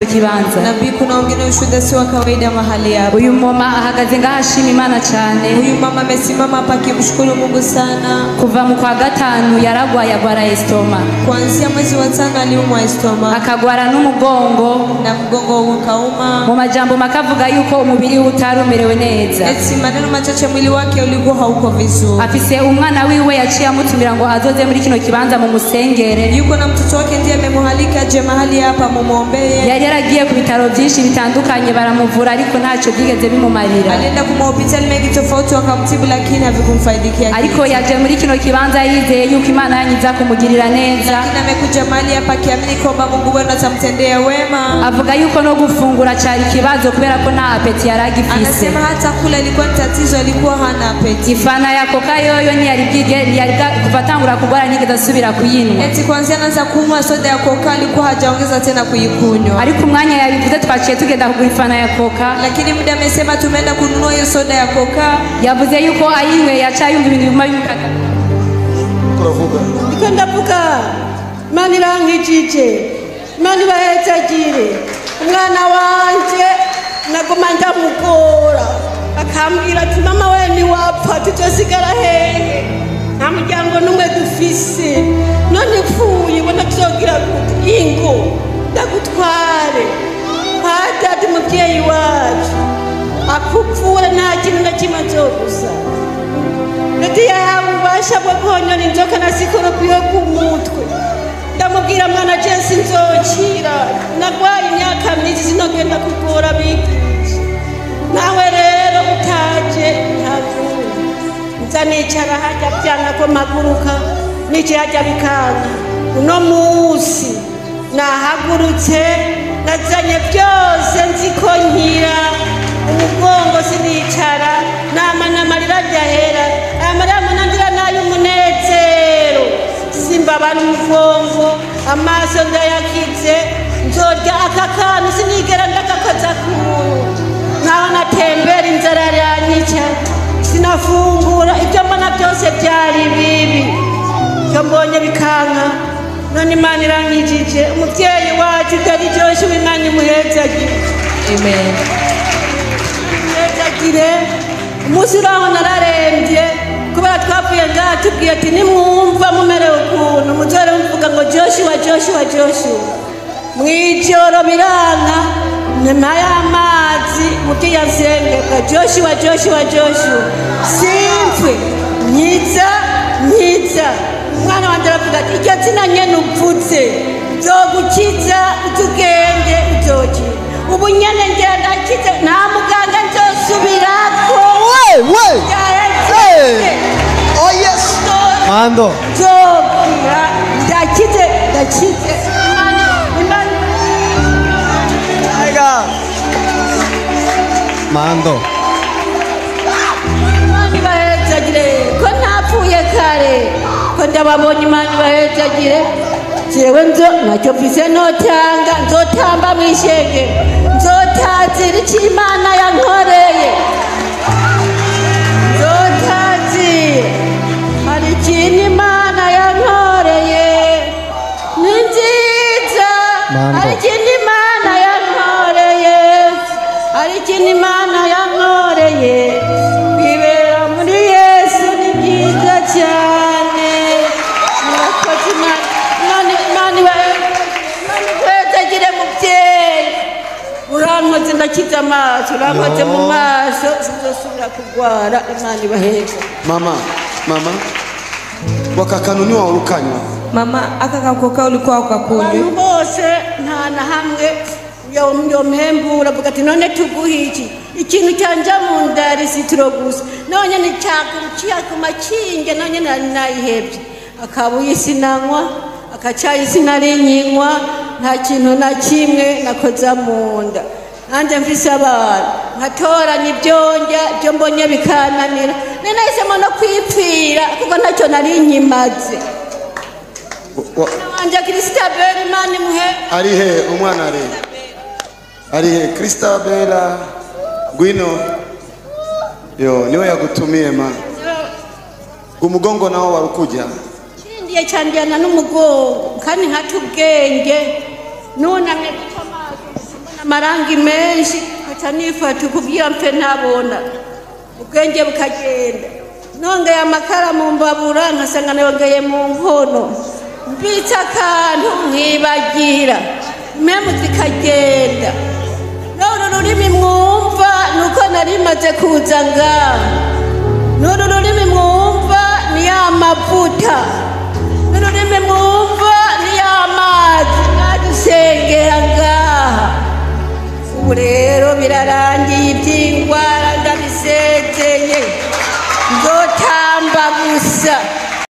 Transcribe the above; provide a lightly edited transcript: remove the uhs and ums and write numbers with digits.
kibanza. Nabii kuna wengine ushuhuda si wa kawaida mahali hapa. Uyu mama ahagaze ngahashima Imana cyane. Huyu mama amesimama hapa akimshukuru Mungu sana. Kuva mu kwa gatanu yaragwaye agwara estoma. Kuanzia mwezi wa 5 aliumwa estoma. Akagwara n'umugongo na mgongo ukauma. Mu majambo makavuga yuko umubiri utarumerewe neza. Eti maneno machache mwili wake ulikuwa hauko vizuri. Afise umwana wiwe yaciye amutumira ngo azoze muri kino kibanza mu musengere. Yuko na mtoto wake ndiye amemuhalika aje mahali hapa mumuombee. Yaragiye ku bitaro byinshi bitandukanye baramuvura ariko ntacyo byigeze bimumarira. Alienda ku hospitali mengi tofauti wakamtibu lakini havikumfaidikia. Ariko yaje muri kino kibanza yizeye yuko Imana yanyiza kumugirira neza. Lakini amekuja mahali hapa akiamini kwamba Mungu Bwana atamtendea wema. Avuga yuko no gufungura cyari kibazo kubera ko nta apeti yaragifise. Anasema hata kula ilikuwa tatizo, alikuwa hana apeti. Ifana ya Coca yoyo ni yari kufatangura kugwara nigeze asubira kuyinwa. Eti kwanza anaanza kunywa soda ya Coca alikuwa hajaongeza tena kuyikunywa. Ariko umwanya yabivuze twaciye tugenda kugura ifana ya Coca. Lakini muda amesema tumeenda kununua hiyo soda ya Coca. Yavuze yuko ayiwe yacayumva ibintu bimukaka. Kuravuga. Ndiko ndavuga Imana irankijije. Imana ibahezagire. Umwana wanje nagoma ndamugora. Akambwira ati mama we ni wapfa tuzosigara hehe. Nta muryango numwe dufise. None pfuye ubona tuzogira gute ingo ndagutware. Hata umubyeyi wacu akupfura nta kintu na kimwe azogusa. Ndiye ubasha bwo konyora inzoka na sikoropiyo ku mutwe. Ndamubwira mwana Jesse nzokira. Nagwaye imyaka myinshi sinogenda kugora bigisha. Nawe rero utaje ntavuye. Nzanicara hajya byanga ko maguruka nice hajya bikanga. Uno musi nahagurutse nazanye byose nziko nkira. Umugongo sinicara namarira ryahera amarira munandira nayo umunezero simbabana umugongo amaso ndayakize nzorya akakanu sinigera ndagakoza kumuntu naho natembera inzara yanyica sinafungura ibyo mbona byose byari bibi cyo mbonye bikanka none Imana irankijije umubyeyi wacu utari Joshua Imana imuhezagire. Amen. Umunsi uraho nararembye kubera twavuye ngaha tubwiye ati nimwumva mumerewe ukuntu muzore mvuga ngo Joshua mwijoro biranka nyuma y'amazi mutiya nsenga Joshua simpfe nyiza umwana wanje aravuga ati iryo zina nyene upfutse nzogukiza utugenge uzokira ubu nyene ngenda kize nta muganga nzosubirako. Oh yes. Mando. Nzokira ndakize. Mando. Imana ibahezagire ko ntapfuye kare ko ndababonye Imana ibahezagire. Jewe nacyo mfise notanga nzotamba mwishenge nzotazira icyo Imana yankoreye nzotazira hari ikintu Imana yankoreye ni nziza hari ikintu Imana yankoreye kwibera muri Yesu ni byiza cyane murakoze Imana ibahezagire mubyeyi urankoze ndakiza amaso urankoze mu maso sinzosubira kugwara Imana ibaheze. Mama wakakanuni wa urukanywa mama akakakoka ulikuwa ukakunywa bose nta na hamwe yo mpembura avuga ati none tuguhiki ikintu cyanje mu ndari sitiro gusa none ni cyakuruciya ku makinge none nayihebye akabuye sinanywa akacayi sinarinywa nta kintu na kimwe nakoza mu nda nanjye mfise abantu nkatoranya ibyonjya byo mbonye bikananira nahisemo no kwipfira kuko ntacyo narinyimaze. Wanje Christabel Imana imuhe ari he umwana ari he Christabel Gwino yo niwe yagutumiye ma umugongo nawo warukuja kindiye cyandiyana n'umugongo kandi nkatubwenge nunamye amaso amarangi menshi nkaca nifata kugira mpe ntabona ubwenge bukagenda nongeye amakara mu mbabura nkasanga nayongeye mu nkono mbitse akantu nkibagira impemu zikagenda none ururimi mwumva nuko nari maze kuza ngaha none ururimi mwumva ni ya mavuta none ururimi mwumva ni ya mazi mwadusengera ngaha ubu rero birarangiye